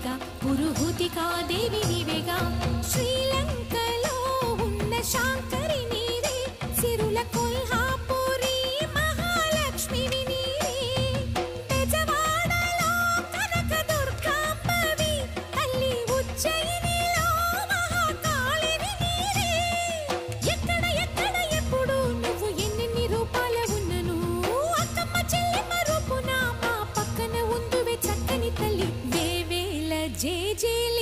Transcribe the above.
నీవేగా పురుహూతికా దేవి నీవేగా శ్రీలంకలో ఉన్న శాంకరి నీవే సిరుల కొల్హాపురి మహాలక్ష్మివి నీవే బెజవాడలో కనక దుర్గాంబవి తల్లి ఉజ్జయినిలో మహాకాళివి నీవే ఎక్కడ ఎక్కడ ఎప్పుడు నువ్వు ఎన్నెన్ని రూపాల ఉన్నను అక్కమ్మ చెల్లెమ్మ రూపున మా పక్కన ఉందువే చక్కని తల్లి వేవేల జేజేల